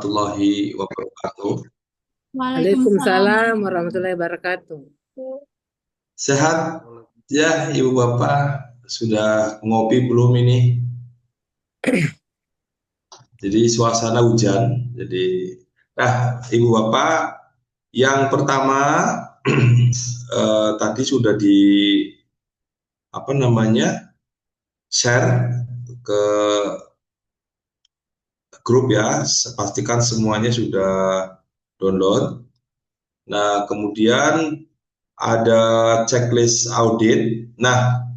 warahmatullahi wabarakatuh. Waalaikumsalam warahmatullahi wabarakatuh. Sehat ya Ibu Bapak, sudah ngopi belum ini? Jadi suasana hujan. Jadi, Ibu Bapak, yang pertama tadi sudah di share ke grup ya. Pastikan semuanya sudah download. Nah, kemudian ada checklist audit. Nah,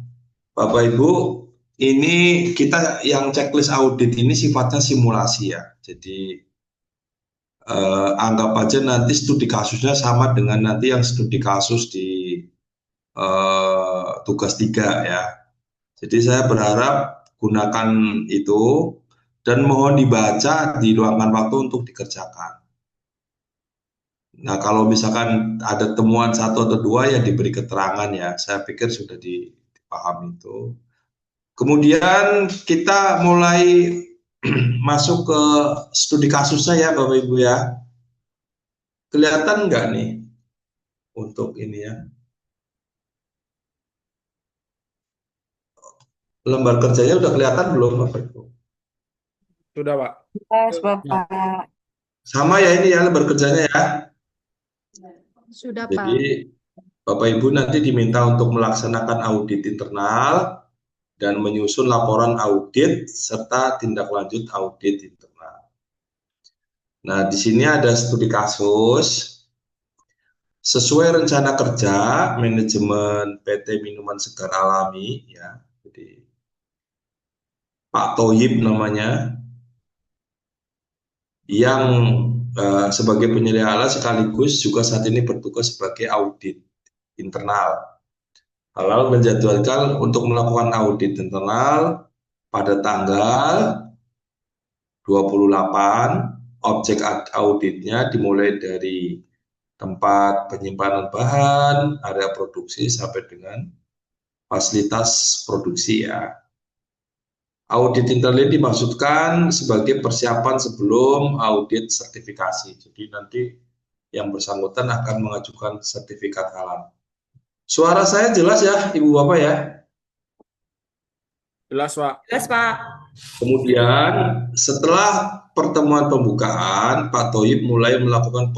Bapak Ibu, ini kita yang checklist audit ini sifatnya simulasi ya. Jadi anggap aja nanti studi kasusnya sama dengan nanti yang studi kasus di tugas 3 ya. Jadi saya berharap gunakan itu dan mohon dibaca, diluangkan waktu untuk dikerjakan. Nah, kalau misalkan ada temuan satu atau dua ya diberi keterangan ya. Saya pikir sudah dipahami itu. Kemudian kita mulai masuk ke studi kasusnya ya Bapak Ibu ya. Kelihatan nggak nih untuk ini ya? Lembar kerjanya udah kelihatan belum Bapak Ibu? Sudah, Pak. Yes, Bapak. Sama ya ini ya lembar kerjanya ya. Sudah, Pak. Jadi Bapak Ibu nanti diminta untuk melaksanakan audit internal dan menyusun laporan audit serta tindak lanjut audit internal. Nah, di sini ada studi kasus sesuai rencana kerja manajemen PT Minuman Segar Alami ya. Jadi Pak Toyib namanya yang sebagai penyedia sekaligus juga saat ini bertugas sebagai audit internal. Halal menjadwalkan untuk melakukan audit internal pada tanggal 28. Objek auditnya dimulai dari tempat penyimpanan bahan, area produksi sampai dengan fasilitas produksi ya. Audit internal dimaksudkan sebagai persiapan sebelum audit sertifikasi. Jadi nanti yang bersangkutan akan mengajukan sertifikat halal. Suara saya jelas ya, Ibu Bapak ya? Jelas, Pak. Jelas, Pak. Kemudian setelah pertemuan pembukaan, Pak Toyib mulai melakukan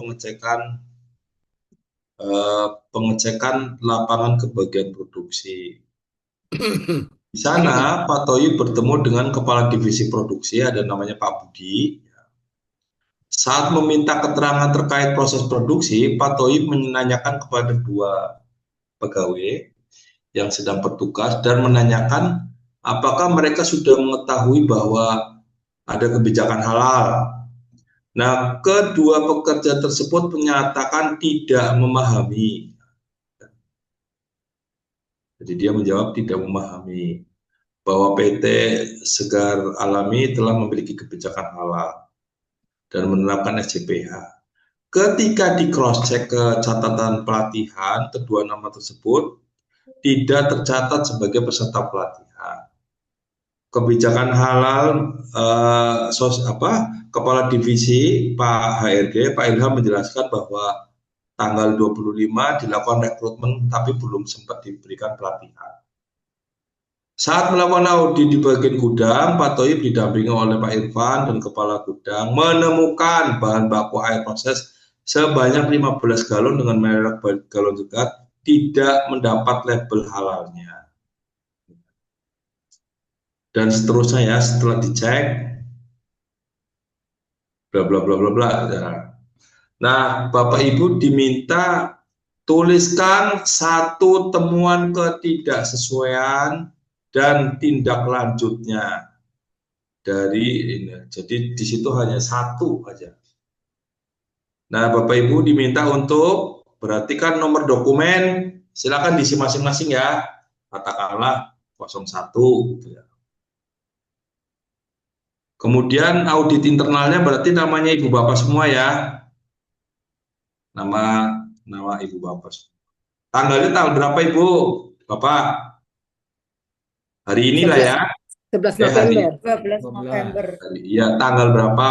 pengecekan lapangan ke bagian produksi. Di sana Pak Toyib bertemu dengan Kepala Divisi Produksi, ada namanya Pak Budi. Saat meminta keterangan terkait proses produksi, Pak Toyib menanyakan kepada dua pegawai yang sedang bertugas dan menanyakan apakah mereka sudah mengetahui bahwa ada kebijakan halal. Nah, kedua pekerja tersebut menyatakan tidak memahami. Jadi dia menjawab tidak memahami bahwa PT Segar Alami telah memiliki kebijakan halal dan menerapkan SJPH. Ketika di cross check ke catatan pelatihan, kedua nama tersebut tidak tercatat sebagai peserta pelatihan. Kebijakan halal Kepala Divisi Pak HRD Pak Ilham menjelaskan bahwa tanggal 25 dilakukan rekrutmen tapi belum sempat diberikan pelatihan. Saat melakukan audit di bagian gudang, Pak Toyib didampingi oleh Pak Irfan dan Kepala Gudang menemukan bahan baku air proses sebanyak 15 galon dengan merek galon Zegat tidak mendapat label halalnya. Dan seterusnya ya, setelah dicek, bla bla bla bla bla. Nah, Bapak Ibu diminta tuliskan satu temuan ketidaksesuaian dan tindak lanjutnya dari ini. Jadi di situ hanya satu aja. Nah, Bapak Ibu diminta untuk perhatikan nomor dokumen, silakan diisi masing-masing ya. Katakanlah 01 gitu ya. Kemudian audit internalnya berarti namanya Ibu Bapak semua ya. Nama Ibu Bapak. Tanggalnya tanggal berapa Ibu Bapak? Hari inilah ya. 11 November. 12 November. Iya, tanggal berapa?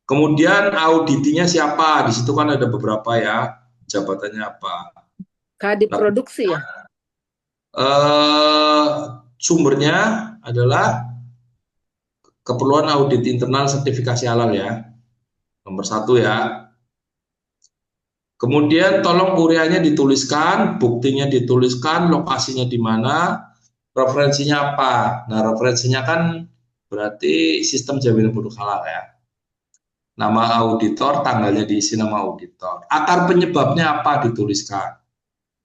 Kemudian auditinya siapa? Di situ kan ada beberapa ya, jabatannya apa. Kadip Nah, produksi ya? sumbernya adalah keperluan audit internal sertifikasi halal ya, nomor 1 ya. Kemudian tolong uriannya dituliskan, buktinya dituliskan, lokasinya di mana, referensinya apa. Nah, referensinya kan berarti sistem jaminan produk halal ya. Nama auditor, tanggalnya diisi nama auditor. Akar penyebabnya apa dituliskan.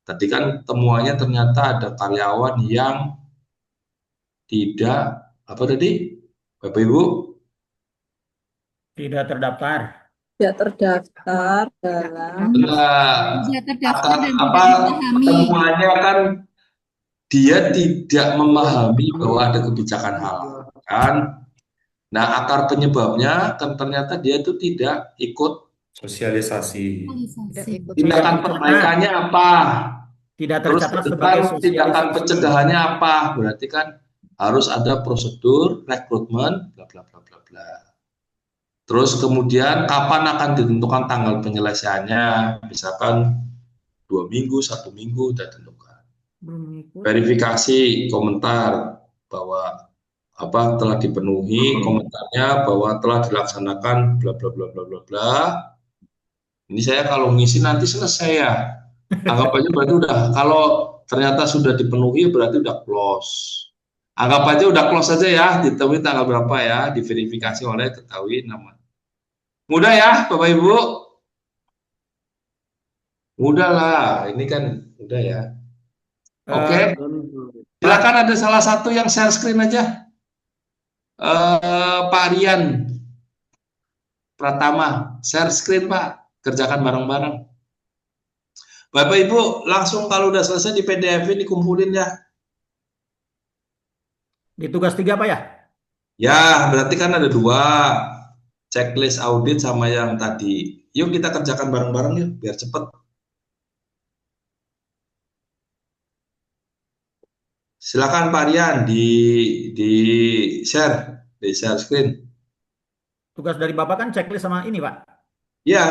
Tadi kan temuannya ternyata ada karyawan yang tidak, apa tadi, Bapak Ibu? Tidak terdaftar. Tidak terdaftar dalam Enggak, Tidak terdaftar dan apa tidak dipahami. temuannya kan dia tidak memahami bahwa ada kebijakan halal kan. Nah, akar penyebabnya kan ternyata dia itu tidak ikut Sosialisasi. Tidak ikut tindakan perbaikannya apa, Tidak terus tercatat sebagai tindakan sosialisasi. pencegahannya apa. Berarti kan harus ada prosedur rekrutmen bla bla bla bla bla. Terus kemudian kapan akan ditentukan tanggal penyelesaiannya, misalkan 2 minggu, 1 minggu sudah tentukan. Verifikasi komentar bahwa apa telah dipenuhi, komentarnya bahwa telah dilaksanakan bla bla bla bla bla bla. Ini saya kalau ngisi nanti selesai ya. Anggap aja berarti udah, kalau ternyata sudah dipenuhi berarti udah close. Anggap aja udah close aja ya, ditemuin tanggal berapa ya, diverifikasi oleh ketahui nama. Mudah ya Bapak Ibu? Mudah lah, ini kan udah ya. Oke, silakan ada salah satu yang share screen aja. Pak Rian Pratama, share screen Pak, kerjakan bareng-bareng. Bapak Ibu langsung kalau udah selesai di PDF ini dikumpulin ya. Di tugas 3 Pak ya? Ya, berarti kan ada 2, checklist audit sama yang tadi. Yuk kita kerjakan bareng-bareng yuk, biar cepet. Silakan Pak Rian di share screen. Tugas dari Bapak kan checklist sama ini Pak. Ya.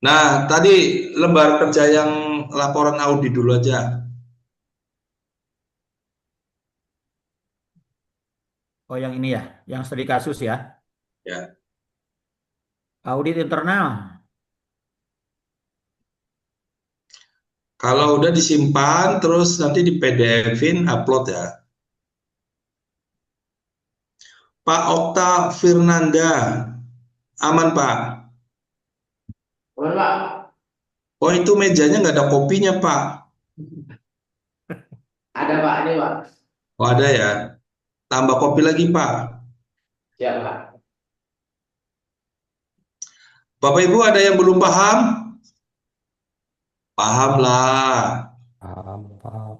Nah, tadi lembar kerja yang laporan audit dulu aja. Oh yang ini ya, yang studi kasus ya. Ya. Audit internal. Kalau udah disimpan, terus nanti di PDF-in, upload ya. Pak Okta Firnanda, aman Pak? Aman, Pak. Oh itu mejanya nggak ada kopinya Pak? Ada, Pak. Ini, Pak. Oh ada ya. Tambah kopi lagi Pak. Siap, Pak. Bapak Ibu ada yang belum paham? Paham lah. Paham, paham.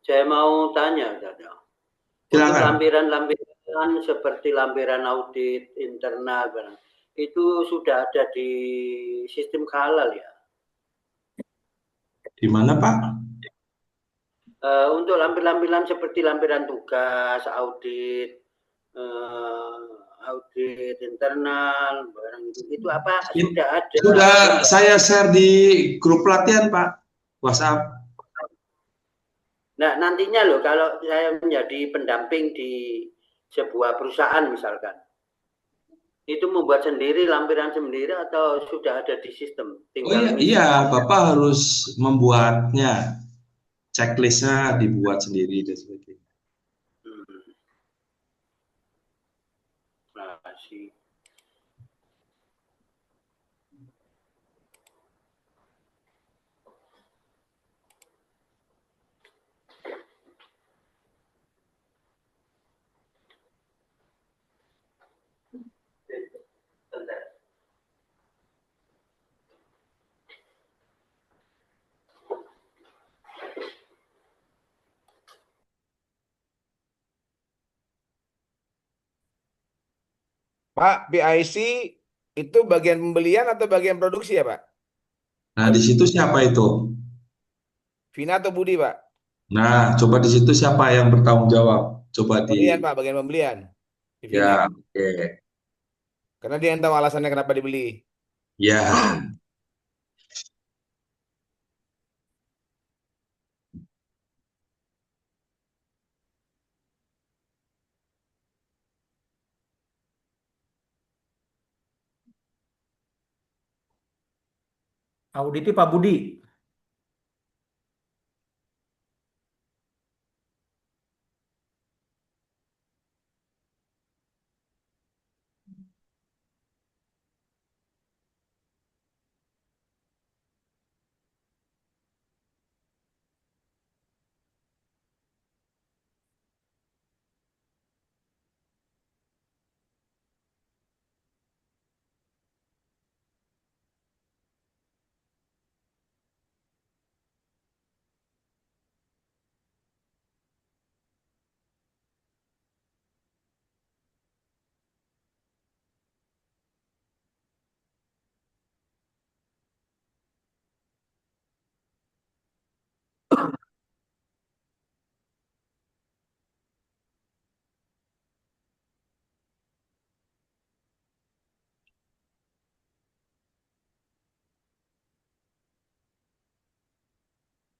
Saya mau tanya, Dada. Untuk Silakan. lampiran-lampiran seperti lampiran audit internal, itu sudah ada di sistem halal ya? Di mana Pak? Untuk lampiran-lampiran seperti lampiran tugas, audit, audit internal, barang itu apa sudah ada? Sudah saya share di grup pelatihan Pak, WhatsApp. Nah, nantinya loh kalau saya menjadi pendamping di sebuah perusahaan misalkan, itu membuat sendiri lampiran sendiri atau sudah ada di sistem? Oh iya, Bapak harus membuatnya, checklistnya dibuat sendiri dan sebagainya. Makasih. Pak, PIC itu bagian pembelian atau bagian produksi ya, Pak? Nah, di situ siapa itu? Vina atau Budi, Pak? Nah, coba di situ siapa yang bertanggung jawab? Coba Pembelian, Pak, bagian pembelian. Di Vina. ya, oke. Karena dia yang tahu alasannya kenapa dibeli. Ya, Auditnya Pak Budi.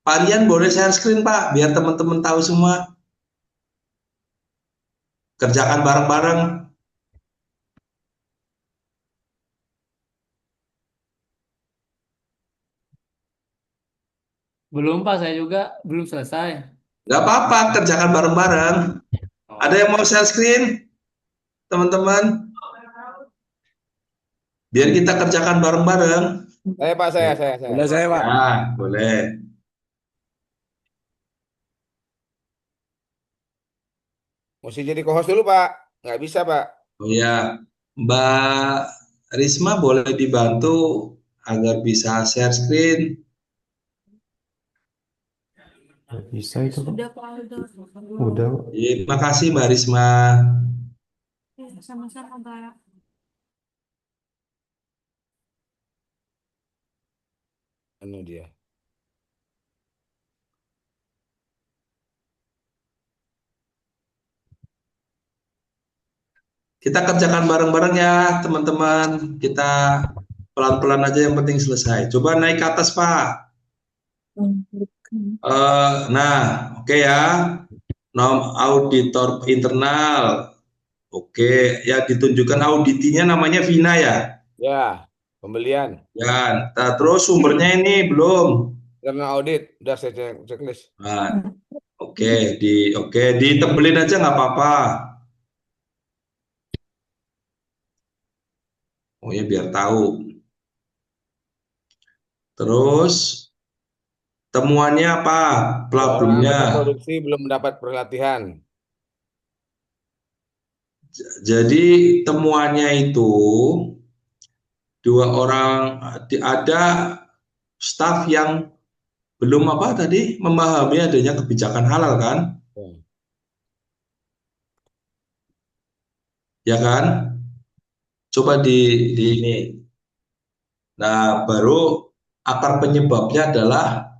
Pak Rian boleh share screen Pak, biar teman-teman tahu semua. Kerjakan bareng-bareng. Belum Pak, saya juga belum selesai. Nggak apa-apa, kerjakan bareng-bareng. Ada yang mau share screen, teman-teman? Biar kita kerjakan bareng-bareng. Saya, Pak, saya. Boleh saya, Pak. Ya, boleh. Mesti jadi co-host dulu, Pak. Nggak bisa, Pak. Oh ya, Mbak Risma boleh dibantu agar bisa share screen. Nggak bisa itu, Pak. Sudah Pak Aldo. Udah, Pak. Terima kasih Mbak Risma. Sama-sama Pak. Anu dia. Kita kerjakan bareng-bareng ya, teman-teman. Kita pelan-pelan aja, yang penting selesai. Coba naik ke atas, Pak. Nah, oke ya. Nom auditor internal. Oke, ya ditunjukkan auditinya namanya Vina ya. Ya, pembelian. Ya, nah, terus sumbernya ini belum. Karena audit, udah saya checklist. Nah, oke, ditebelin aja nggak apa-apa. Oh ya, biar tahu. Terus temuannya apa? Seorang Problemnya. anggota produksi belum mendapat pelatihan. Jadi temuannya itu dua orang, ada staf yang belum apa tadi memahami adanya kebijakan halal kan? Ya kan? Coba di ini. Nah, baru akar penyebabnya adalah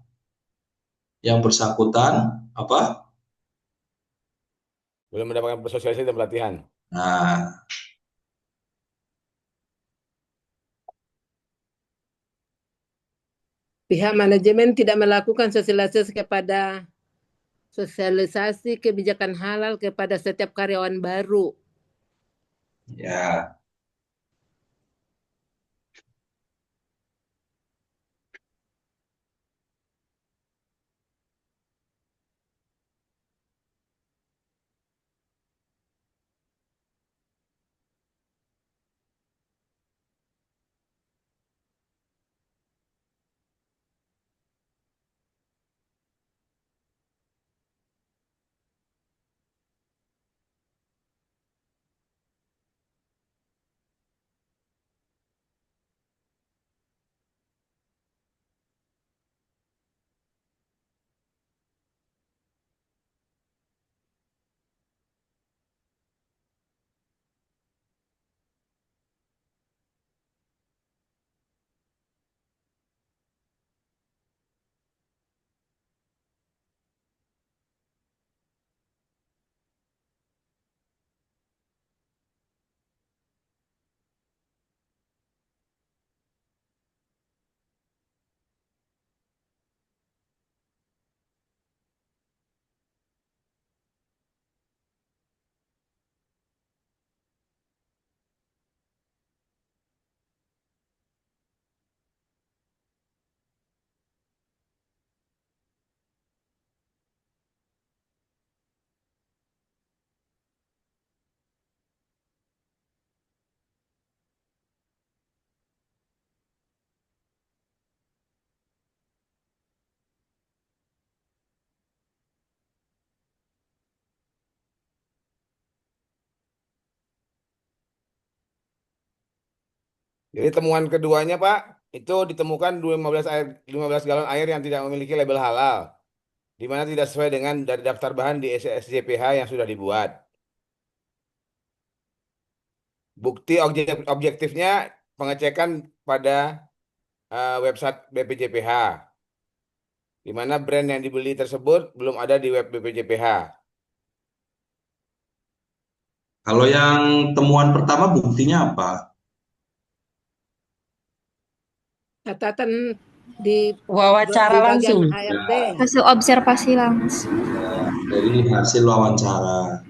yang bersangkutan apa? Belum mendapatkan sosialisasi dan pelatihan. Nah, Pihak manajemen tidak melakukan sosialisasi kebijakan halal kepada setiap karyawan baru. ya. Jadi temuan keduanya Pak, itu ditemukan 15 galon air yang tidak memiliki label halal, di mana tidak sesuai dengan dari daftar bahan di SJPH yang sudah dibuat. Bukti objektifnya pengecekan pada website BPJPH, di mana brand yang dibeli tersebut belum ada di web BPJPH. Kalau yang temuan pertama buktinya apa? Catatan di Wawancara bagian langsung. HRD. Hasil observasi langsung. Dari hasil wawancara.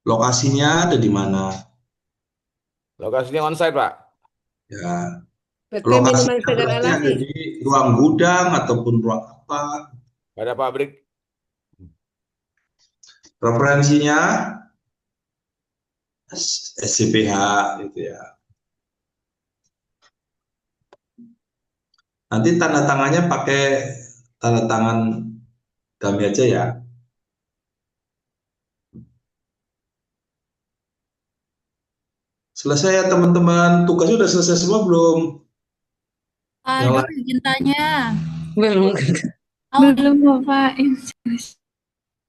Lokasinya ada di mana? Lokasinya onsite Pak. Ya. PT Lokasinya Minuman Segar berarti ada Alami. di ruang gudang ataupun ruang apa? Pada pabrik. Referensinya SCPH gitu ya. Nanti tanda tangannya pakai tanda tangan kami aja ya. Selesai ya teman-teman. Tugas sudah selesai semua belum? Yang Aduh, lain? izin tanya. Belum. Belum Bapak.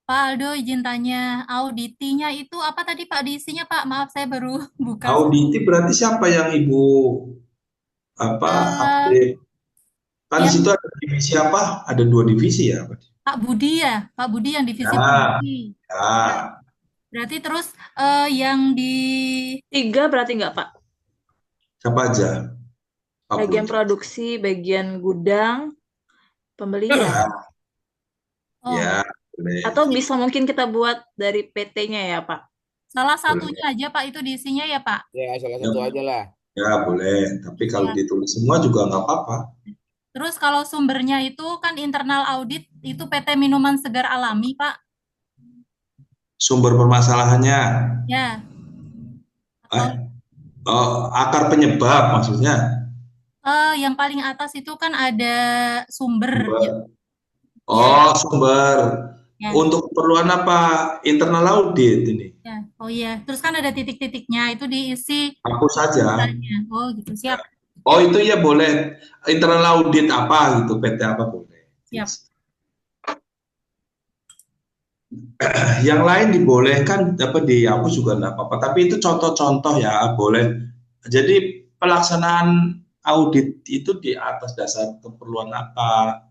Pak Aldo izin tanya, auditinya itu apa tadi Pak diisinya Pak? Maaf saya baru buka. Auditi berarti siapa yang Ibu update? Kan di situ ada divisi apa? Ada 2 divisi ya? Pak Budi ya? Pak Budi yang divisi Ya, produksi. ya. Berarti terus yang di 3 berarti nggak Pak? Siapa aja? Pak Bagian Budi. produksi, bagian gudang, pembelian. Ya, boleh. Atau bisa mungkin kita buat dari PT-nya ya Pak? salah satunya aja Pak itu diisinya ya Pak? Ya, salah satu aja lah. Ya, boleh. Tapi kalau ditulis semua juga nggak apa-apa. Terus kalau sumbernya itu kan internal audit itu PT Minuman Segar Alami Pak? Sumber permasalahannya. Ya. Akar penyebab maksudnya. Yang paling atas itu kan ada sumber. Sumber. Ya. Untuk keperluan apa? Internal audit ini. Ya. Oh iya, terus kan ada titik-titiknya itu diisi. Hapus saja. Oh gitu, siap. Oh itu ya boleh. Internal audit apa gitu, PT apa boleh. Siap. Yang lain dibolehkan dihapus juga enggak apa-apa. Tapi itu contoh-contoh ya boleh. Jadi pelaksanaan audit itu di atas dasar keperluan apa?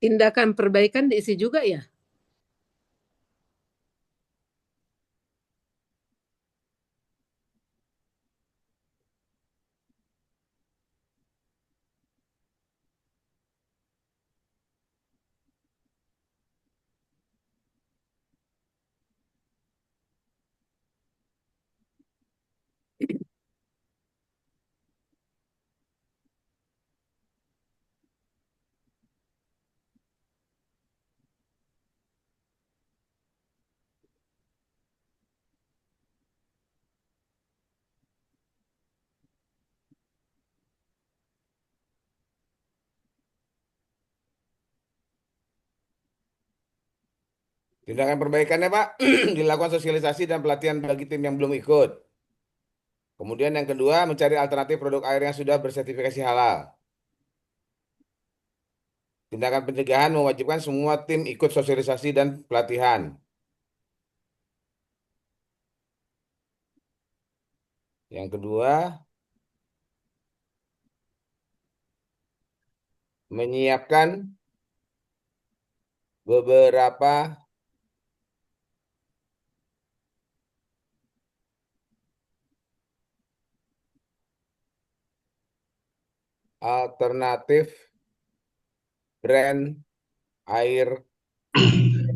Tindakan perbaikan diisi juga ya? Tindakan perbaikannya Pak, dilakukan sosialisasi dan pelatihan bagi tim yang belum ikut. Kemudian yang kedua, mencari alternatif produk air yang sudah bersertifikasi halal. Tindakan pencegahan mewajibkan semua tim ikut sosialisasi dan pelatihan. Yang kedua, menyiapkan beberapa alternatif brand air.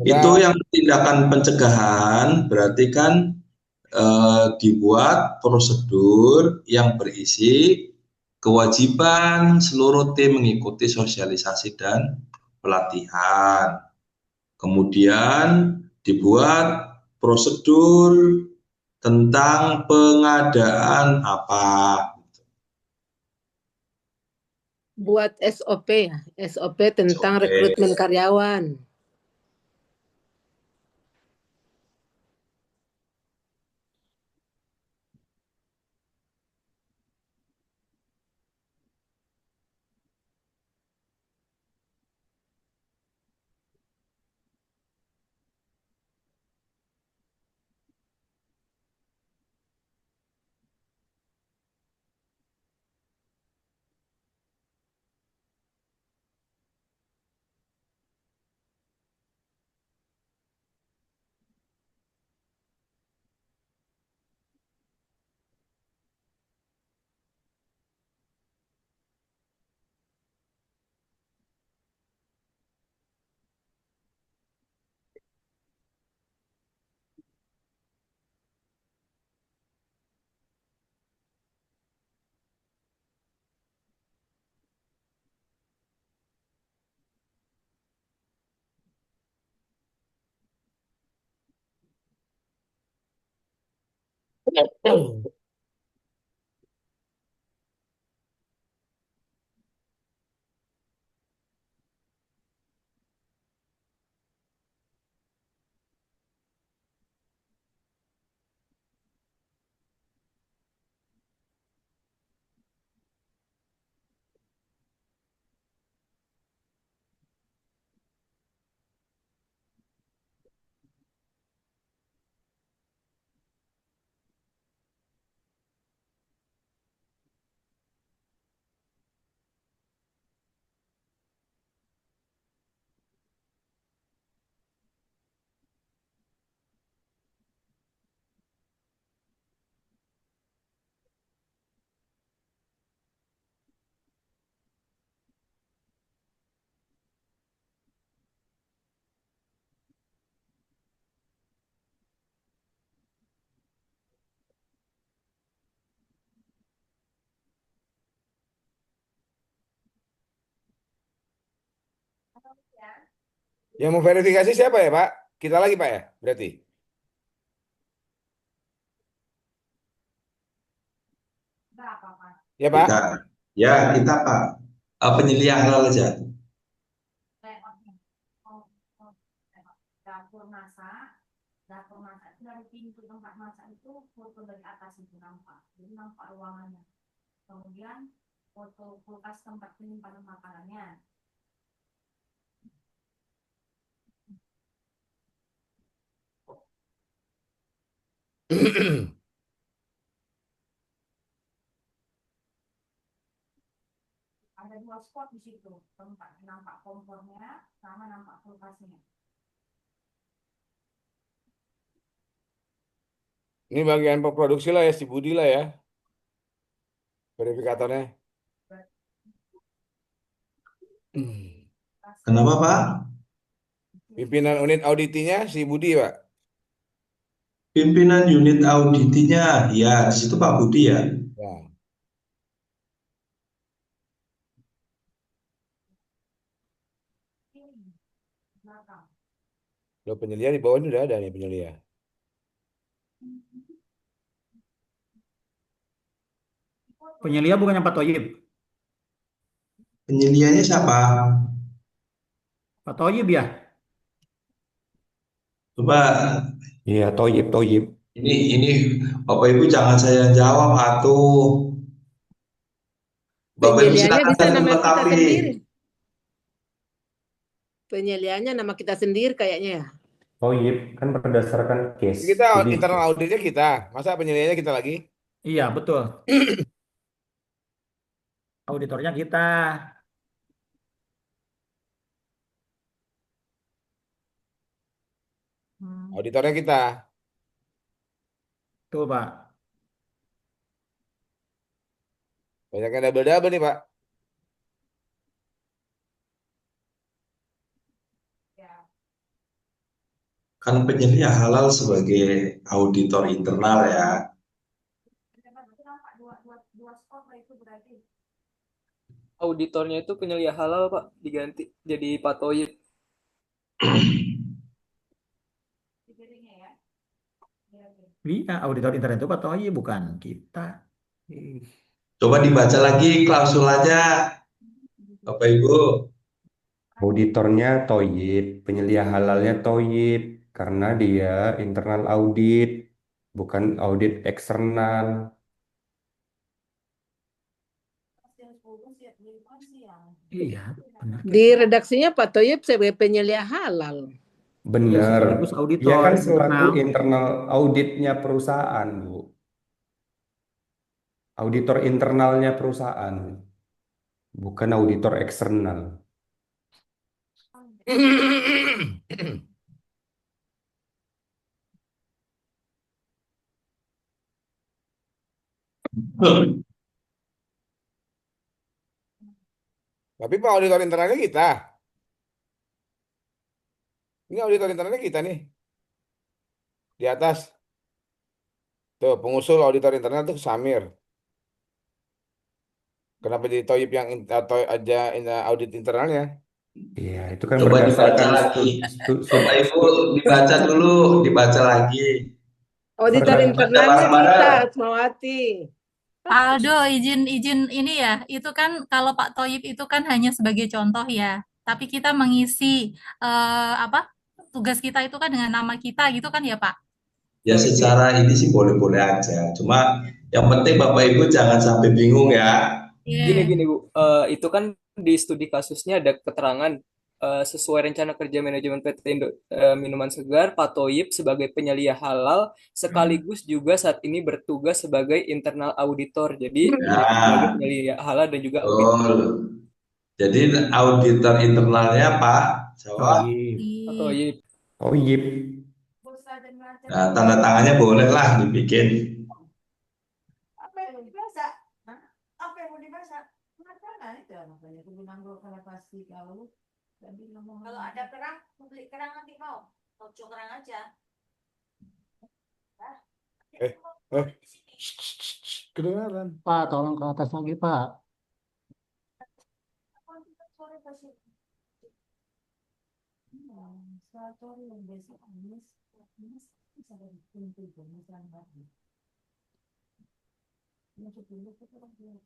Itu yang tindakan pencegahan berarti kan dibuat prosedur yang berisi kewajiban seluruh tim mengikuti sosialisasi dan pelatihan. Kemudian dibuat prosedur tentang pengadaan apa. Buat SOP ya, SOP tentang SOP. rekrutmen karyawan. Yang mau verifikasi siapa ya, Pak? Kita lagi, Pak ya? Berarti. Ya, Pak? Kita Pak. Penyelia halal aja. Dapur masak itu dari pintu tempat masak itu foto dari atas itu nampak, jadi nampak ruangannya. Kemudian foto kulkas tempat penyimpanan makanannya. Ada 2 spot di situ, tempat nampak kompornya sama nampak kulkasnya. Ini bagian produksi lah ya, si Budi lah ya. Verifikatornya. Kenapa Pak? Pimpinan unit auditinya si Budi, Pak. Pimpinan unit auditinya, ya di situ Pak Budi ya. Ya. Loh, penyelia di bawah ini udah ada nih penyelia. Penyelia bukannya Pak Toyib? Penyelianya siapa? Pak Toyib ya? Coba. Iya, Toyib. Ini Bapak Ibu jangan saya jawab atuh. Bapak Ibu Penyelianya silakan bisa nama terima kita kasih. sendiri. Penyelianya nama kita sendiri kayaknya ya. Toyib kan berdasarkan case. Kita Jadi internal auditnya kita. Masa penyelianya kita lagi? Iya, betul. Auditornya kita. Auditornya kita. Tuh, Pak. Banyak yang double-double nih, Pak. Kan penyelia halal sebagai auditor internal ya. Auditornya itu penyelia halal, Pak, diganti jadi Pak Toyib. Iya, auditor internal itu Pak Toyib, bukan kita. Coba dibaca lagi klausulnya, Bapak Ibu. Auditornya Toyib, penyelia halalnya Toyib, karena dia internal audit, bukan audit eksternal. Iya, benar. Di redaksinya Pak Toyib sebagai penyelia halal. Iya, Benar. sekaligus Dia auditor kan selaku internal. internal auditnya perusahaan, Bu. Auditor internalnya perusahaan, bukan auditor eksternal. Tapi Pak auditor internalnya kita. Ini auditor internalnya kita nih. Di atas. Tuh, pengusul auditor internal tuh Samir. Kenapa jadi Toyib yang atau aja audit internalnya? Iya, itu kan Coba dibaca berdasarkan lagi. Bapak Ibu dibaca dulu, dibaca lagi. Auditor Baca internalnya kita, bareng-bareng. Asmawati. Pak Aldo, izin ini ya, itu kan kalau Pak Toyib itu kan hanya sebagai contoh ya. Tapi kita mengisi apa tugas kita itu kan dengan nama kita gitu kan ya Pak? Ya secara ini sih boleh-boleh aja. Cuma yang penting Bapak Ibu jangan sampai bingung ya. Gini Bu, itu kan di studi kasusnya ada keterangan sesuai rencana kerja manajemen PT Minuman Segar, Pak Toyib sebagai penyelia halal sekaligus juga saat ini bertugas sebagai internal auditor. Jadi sebagai penyelia halal dan juga auditor. Betul. Jadi auditor internalnya Pak Jawa. Pak Toyib. Toyib. Nah, tanda tangannya boleh lah dibikin. Apa yang mau dimasak? Hah? Apa yang mau dimasak? Makanan itu makanya aku bilang gue kalau pasti kau kalau ada kerang, mau beli kerang nanti mau tocok kerang aja. Kedengaran. Pak, tolong ke atas lagi, Pak. Sore yang besok Anis bisa dari pintu misalnya lagi. Masuk dulu ke orang tua.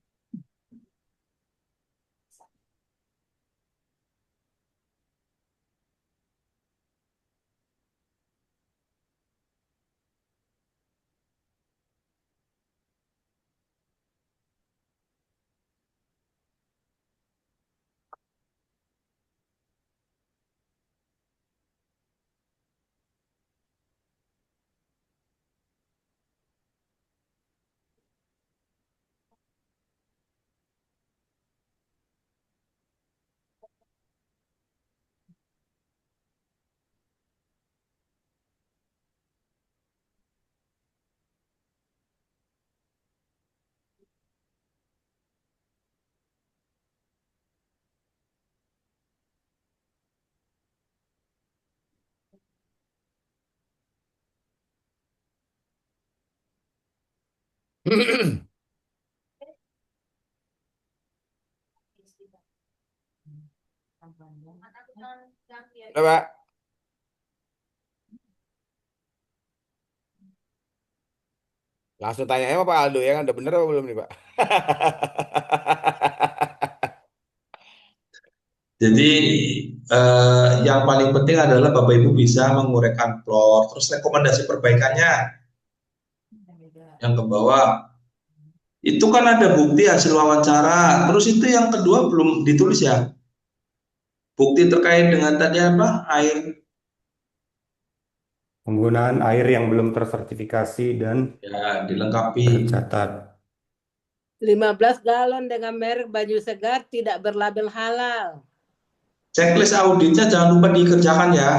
Udah, Pak. Langsung tanya sama Pak Aldo ya kan udah bener apa belum nih Pak? Jadi yang paling penting adalah Bapak Ibu bisa menguraikan plot, terus rekomendasi perbaikannya yang ke bawah. Itu kan ada bukti hasil wawancara, terus itu yang kedua belum ditulis ya. Bukti terkait dengan tadi apa? Air. Penggunaan air yang belum tersertifikasi dan Ya, dilengkapi. tercatat. 15 galon dengan merek Baju Segar tidak berlabel halal. Checklist auditnya jangan lupa dikerjakan ya.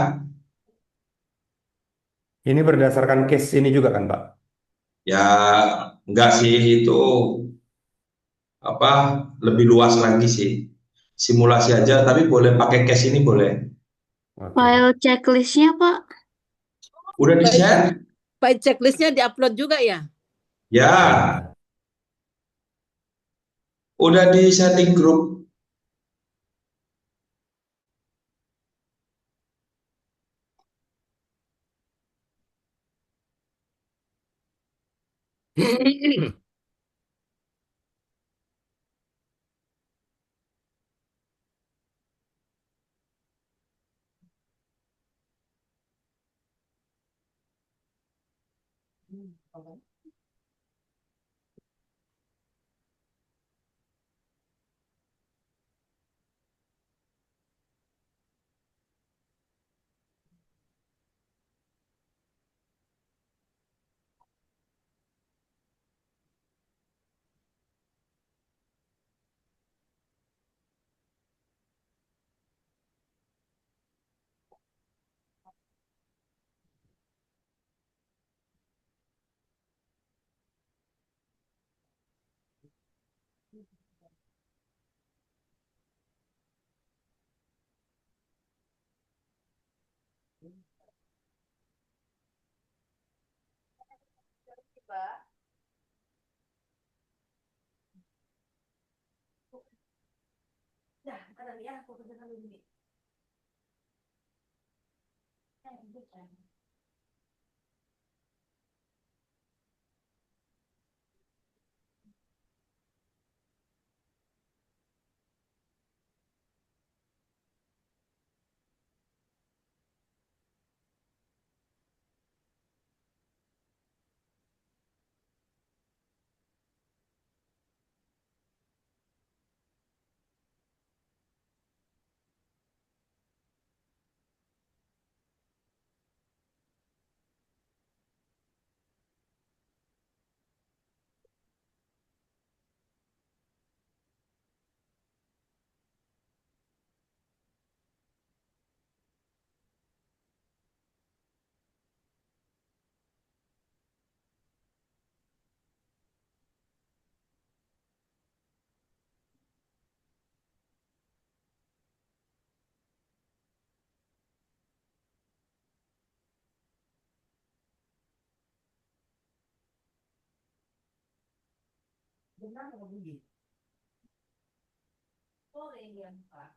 Ini berdasarkan case ini juga kan, Pak? Ya, enggak sih itu apa lebih luas lagi sih. Simulasi aja, tapi boleh pakai case ini boleh. File checklistnya, Pak. Udah di-share? File checklistnya diupload juga ya? Ya. Udah di setting grup. Dah, ada ya, aku kerja dulu ini. Benar nggak bunyi? Boleh yang Pak.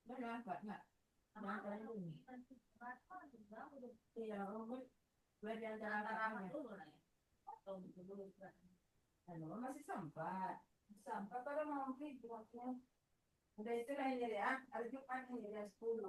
Benar Pak, nggak? Nah, bunyi. Iya, belajar antara dulu nih. Masih sempat. Sempat kalau mau buatnya. Udah itu lah ini ya. Hari Jumat ini jam 10.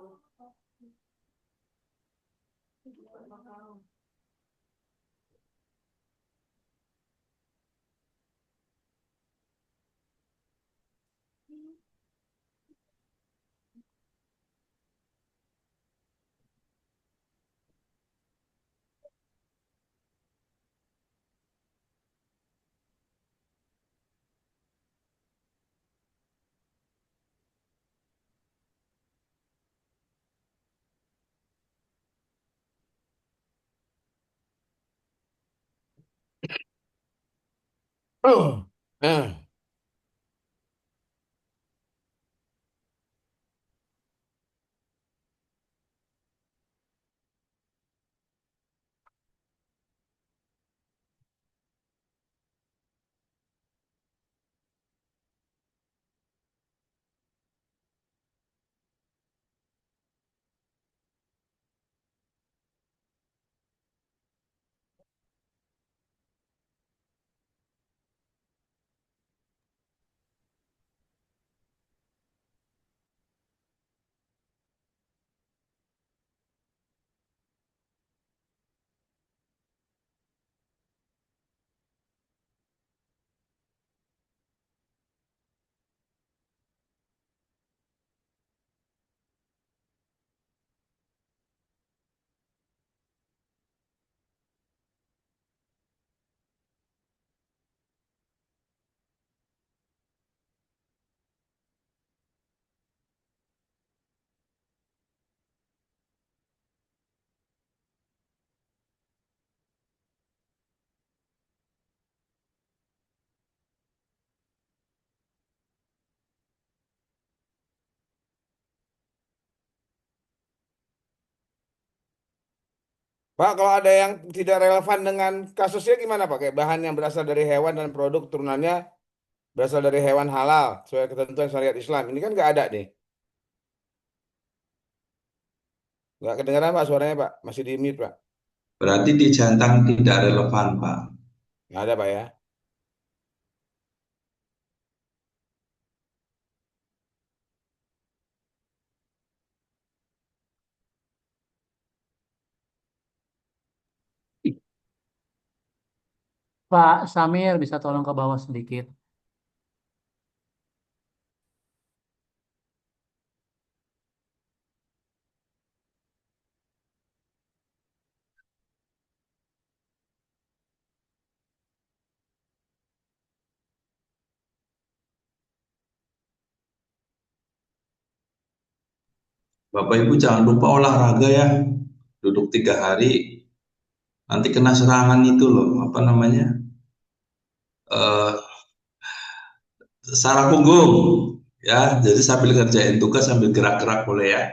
Oh. Nah, Pak, kalau ada yang tidak relevan dengan kasusnya gimana Pak? Kayak bahan yang berasal dari hewan dan produk turunannya berasal dari hewan halal sesuai ketentuan syariat Islam. Ini kan nggak ada nih. Nggak kedengeran Pak suaranya Pak. Masih di mute Pak. Berarti di centang tidak relevan, Pak. Nggak ada, Pak ya. Pak Samir bisa tolong ke bawah sedikit. Bapak Ibu jangan lupa olahraga ya. Duduk 3 hari, nanti kena serangan itu loh, apa namanya? Eh, saraf punggung. Ya, jadi sambil ngerjain tugas sambil gerak-gerak boleh ya.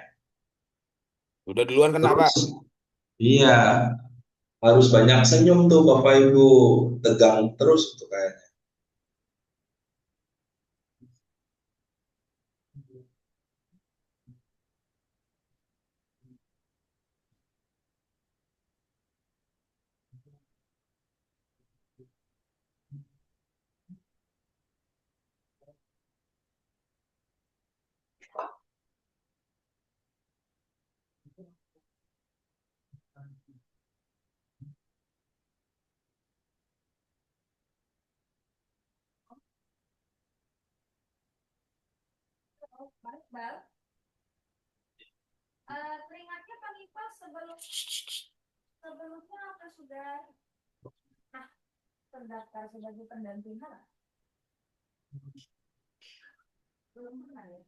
Udah duluan kena, Pak. Terus, iya, harus banyak senyum tuh Bapak Ibu. Tegang terus tuh kayaknya. Keringatnya Pak Ipa sebelumnya apa sudah terdaftar sebagai pendamping HAM? Belum pernah ya?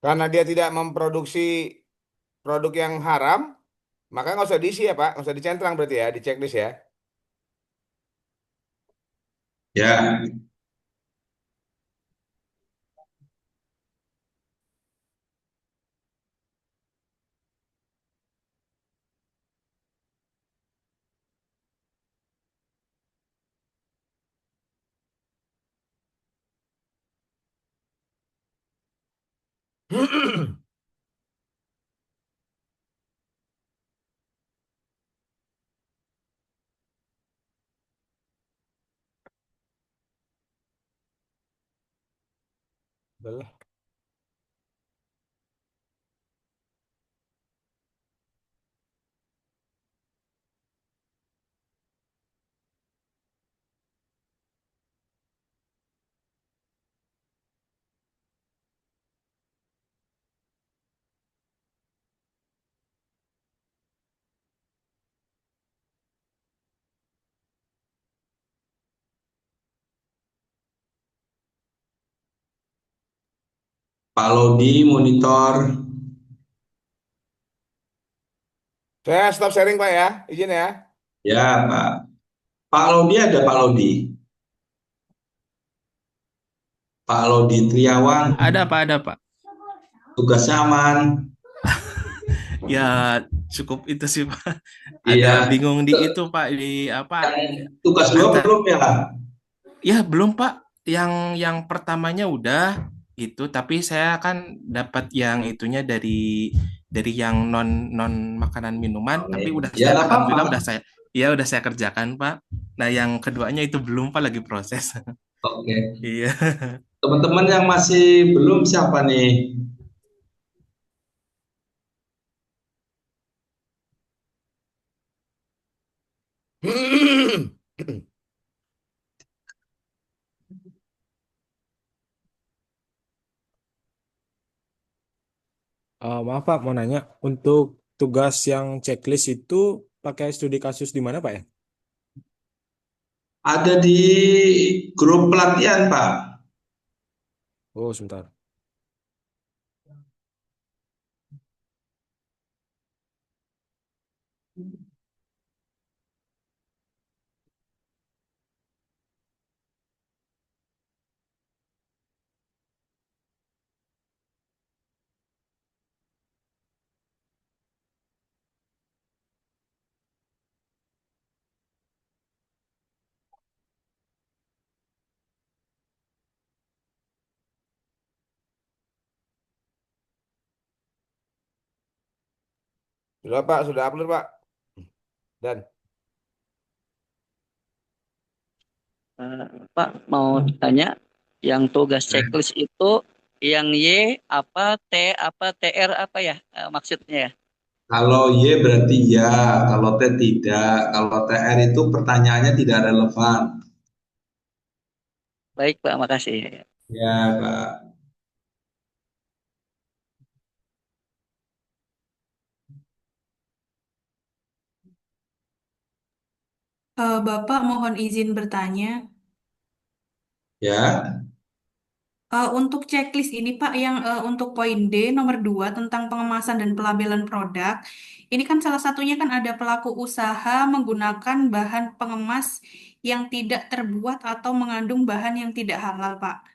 Karena dia tidak memproduksi produk yang haram, maka nggak usah diisi ya, Pak. Nggak usah dicentang berarti ya, di checklist ya. Ya, Belah. Pak Lodi monitor. Saya stop sharing, Pak ya. Izin ya. Ya, Pak. Pak Lodi ada Pak Lodi. Pak Lodi Triawan. Ada Pak. Tugasnya aman. Ya cukup itu sih Pak. Iya. Agak bingung di itu Pak, di apa? Tugas 2 Antar. belum ya? Ya belum Pak. Yang pertamanya udah gitu, tapi saya kan dapat yang itunya dari yang non non makanan minuman, tapi udah Ya, saya nggak alhamdulillah apa-apa. udah saya kerjakan Pak. Nah yang keduanya itu belum Pak, lagi proses. Oke. Iya. Teman-teman yang masih belum siapa nih? Maaf Pak, mau nanya. Untuk tugas yang checklist itu pakai studi kasus di mana Pak ya? Ada di grup pelatihan, Pak. Oh, sebentar. Sudah Pak, sudah upload Pak. Dan Pak, mau tanya, yang tugas checklist itu yang Y apa, T apa, TR apa ya maksudnya ya? Kalau Y berarti ya, kalau T tidak. Kalau TR itu pertanyaannya tidak relevan. Baik Pak, makasih. Ya, Pak. Bapak mohon izin bertanya. Ya. Untuk checklist ini Pak, yang untuk poin D nomor 2 tentang pengemasan dan pelabelan produk, ini kan salah satunya kan ada pelaku usaha menggunakan bahan pengemas yang tidak terbuat atau mengandung bahan yang tidak halal Pak.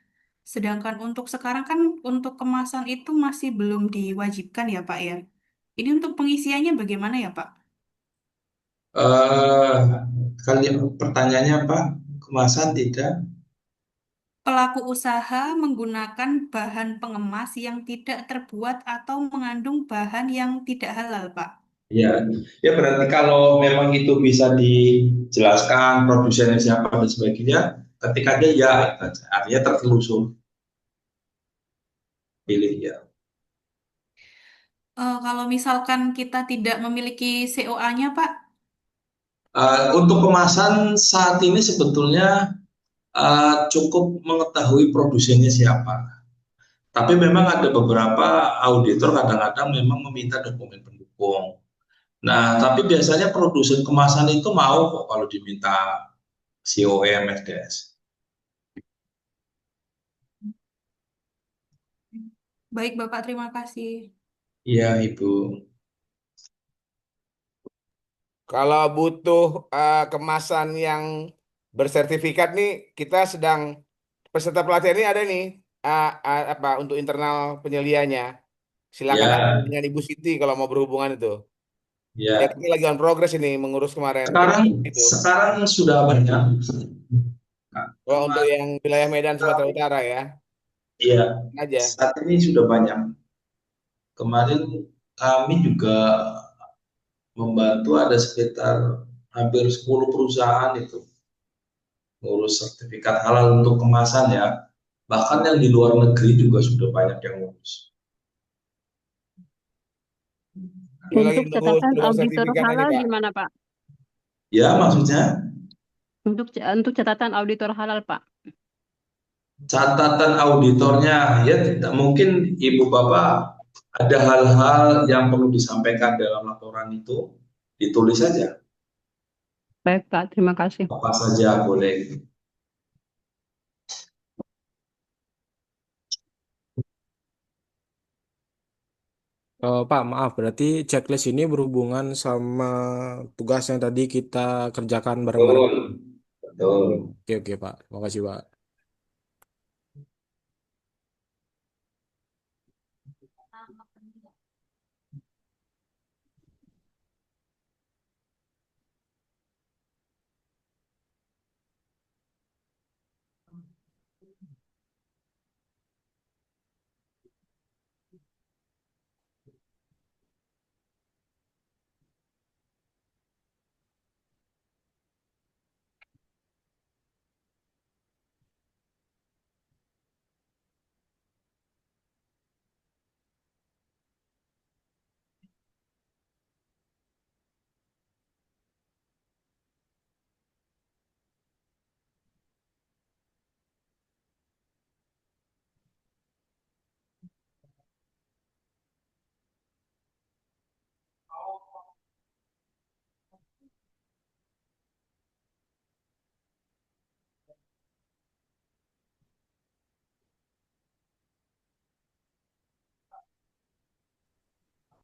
Sedangkan untuk sekarang kan untuk kemasan itu masih belum diwajibkan ya Pak ya. Ini untuk pengisiannya bagaimana ya Pak? Eh, kali pertanyaannya apa? Kemasan tidak? Pelaku usaha menggunakan bahan pengemas yang tidak terbuat atau mengandung bahan yang tidak halal, Pak. Ya, ya berarti kalau memang itu bisa dijelaskan produsennya siapa dan sebagainya, ketika dia ya, itu aja. Artinya tertelusur pilih ya. Kalau misalkan kita tidak memiliki COA-nya, Pak, Untuk kemasan saat ini sebetulnya cukup mengetahui produsennya siapa. Tapi memang ada beberapa auditor kadang-kadang memang meminta dokumen pendukung. Nah, tapi biasanya produsen kemasan itu mau kok kalau diminta COM FDS. baik Bapak, terima kasih. Iya, Ibu. kalau butuh kemasan yang bersertifikat nih, kita sedang peserta pelatihan ini ada nih apa untuk internal penyelianya. Silakan aja Ya, dengan Ibu Siti kalau mau berhubungan itu. Ya ya. kita lagi on progress ini mengurus kemarin Sekarang itu. sekarang sudah banyak. Kalau untuk yang wilayah Medan Sumatera Utara ya, Iya, aja. saat ini sudah banyak. Kemarin kami juga membantu ada sekitar hampir 10 perusahaan itu ngurus sertifikat halal untuk kemasan ya. Bahkan yang di luar negeri juga sudah banyak yang ngurus. Kami lagi Untuk menunggu catatan surat auditor sertifikat aja halal Pak. gimana, Pak? Ya, maksudnya Untuk catatan auditor halal, Pak. catatan auditornya ya tidak mungkin Ibu Bapak ada hal-hal yang perlu disampaikan dalam laporan itu ditulis saja Baik, Pak. Terima kasih. apa saja boleh. Pak, maaf, berarti checklist ini berhubungan sama tugas yang tadi kita kerjakan bareng-bareng. Betul, betul. Oke, oke, Pak. Terima kasih, Pak.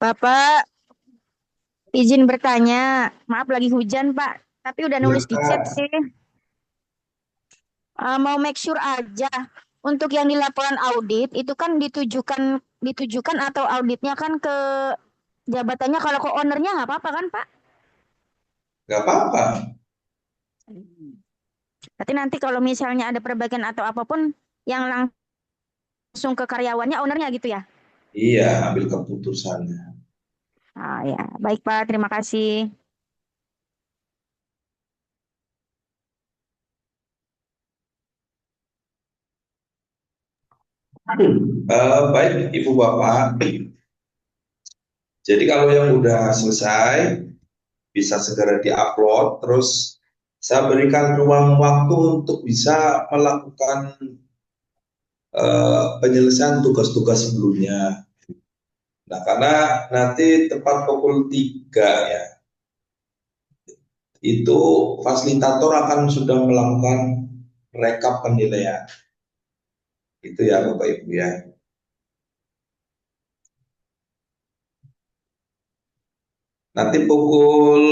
Bapak, izin bertanya. Maaf lagi hujan, Pak. Tapi udah nulis di chat Silakan. sih. Mau make sure aja. Untuk yang di laporan audit itu kan ditujukan atau auditnya kan ke jabatannya, kalau ke ownernya nggak apa-apa kan, Pak? Nggak apa-apa. Berarti nanti kalau misalnya ada perbaikan atau apapun yang langsung ke karyawannya, ownernya gitu ya? Iya, ambil keputusannya. Ah ya, baik Pak, terima kasih. Baik, Ibu Bapak. Jadi kalau yang udah selesai, bisa segera diupload, terus saya berikan ruang waktu untuk bisa melakukan penyelesaian tugas-tugas sebelumnya. Nah, karena nanti tepat pukul 3 ya, itu fasilitator akan sudah melakukan rekap penilaian. Itu ya Bapak Ibu ya. Nanti pukul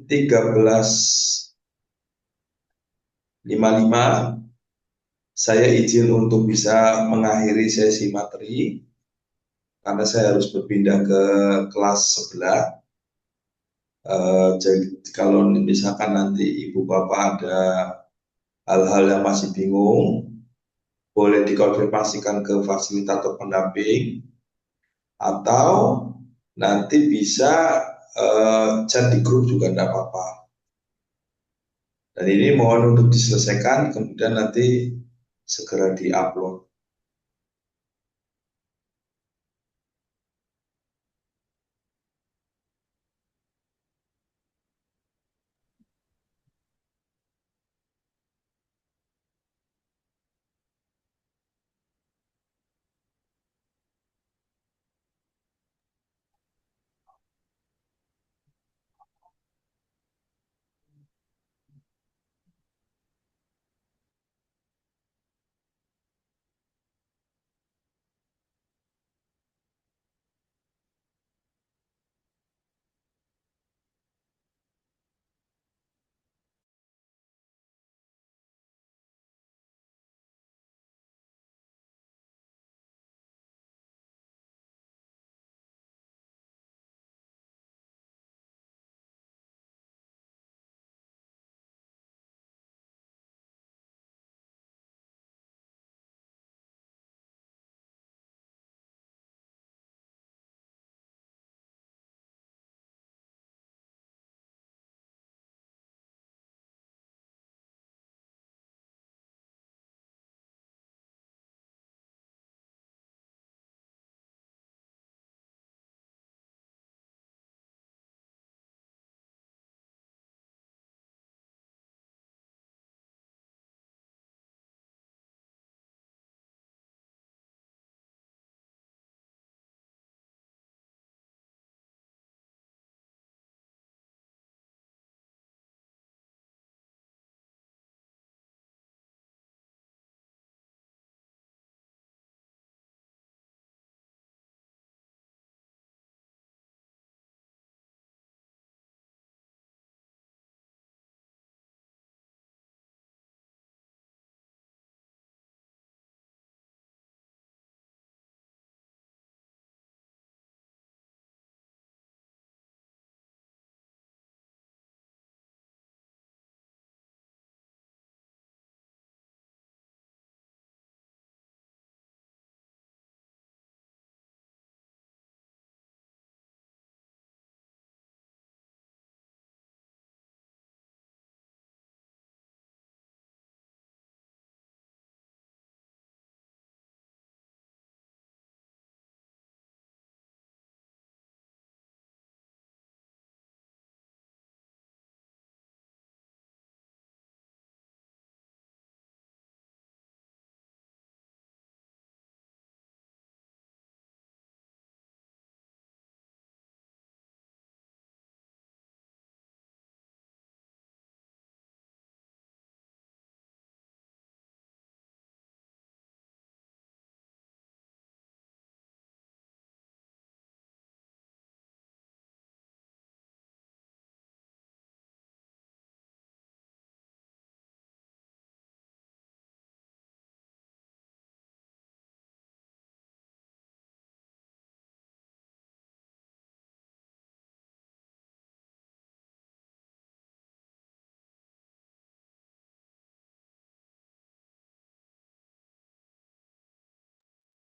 13.55 saya izin untuk bisa mengakhiri sesi materi karena saya harus berpindah ke kelas sebelah. Jadi kalau misalkan nanti Ibu Bapak ada hal-hal yang masih bingung, boleh dikonfirmasikan ke fasilitator pendamping atau nanti bisa chat di grup juga tidak apa-apa. Dan ini mohon untuk diselesaikan, kemudian nanti segera diupload.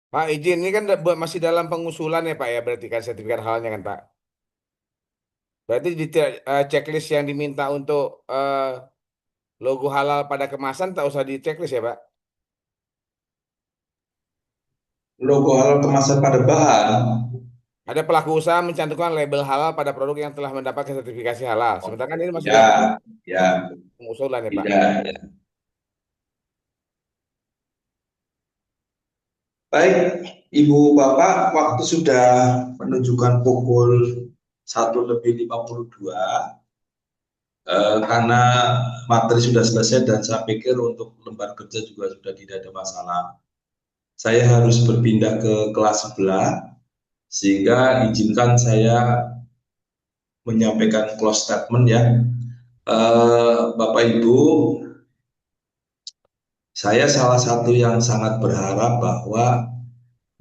Pak izin ini kan masih dalam pengusulan ya Pak ya, berarti kan sertifikat halalnya kan Pak. Berarti di checklist yang diminta untuk logo halal pada kemasan tak usah di checklist ya Pak. Logo halal kemasan pada bahan. Ada pelaku usaha mencantumkan label halal pada produk yang telah mendapatkan sertifikasi halal. Sementara kan ini masih Ya, dalam ya, pengusulan ya Pak. ya. Baik, Ibu Bapak, waktu sudah menunjukkan pukul 1:52. Karena materi sudah selesai dan saya pikir untuk lembar kerja juga sudah tidak ada masalah. Saya harus berpindah ke kelas sebelah, sehingga izinkan saya menyampaikan close statement ya. Bapak Ibu, saya salah satu yang sangat berharap bahwa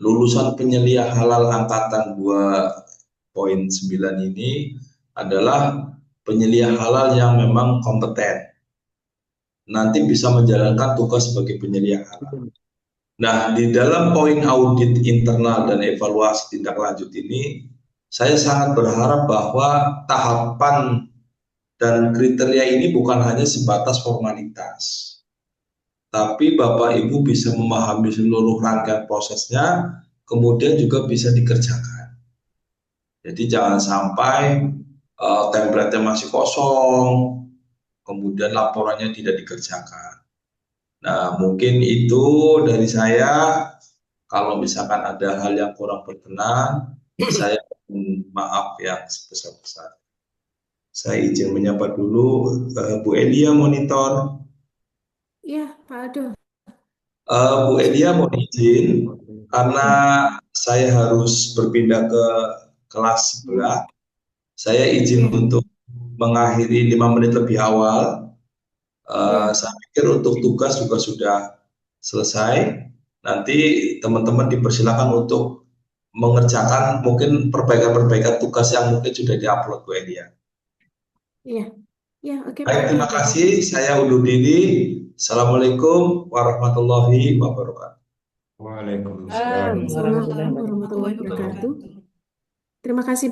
lulusan penyelia halal angkatan 2.9 ini adalah penyelia halal yang memang kompeten. Nanti bisa menjalankan tugas sebagai penyelia halal. Nah, di dalam poin audit internal dan evaluasi tindak lanjut ini, saya sangat berharap bahwa tahapan dan kriteria ini bukan hanya sebatas formalitas, tapi Bapak Ibu bisa memahami seluruh rangkaian prosesnya, kemudian juga bisa dikerjakan. Jadi jangan sampai template-nya masih kosong, kemudian laporannya tidak dikerjakan. Nah, mungkin itu dari saya. Kalau misalkan ada hal yang kurang berkenan, saya maaf yang sebesar-besar. Saya izin menyapa dulu Bu Elia monitor. Iya, Pak Aldo. Bu Elia mohon izin karena saya harus berpindah ke kelas sebelah. Saya izin untuk mengakhiri 5 menit lebih awal. Saya pikir untuk tugas juga sudah selesai. Nanti teman-teman dipersilakan untuk mengerjakan mungkin perbaikan-perbaikan tugas yang mungkin sudah diupload Bu Elia. Iya, ya, oke Pak. Baik, terima kasih. Saya undur diri. Assalamualaikum warahmatullahi wabarakatuh. Waalaikumsalam. Waalaikumsalam warahmatullahi wabarakatuh. Terima kasih.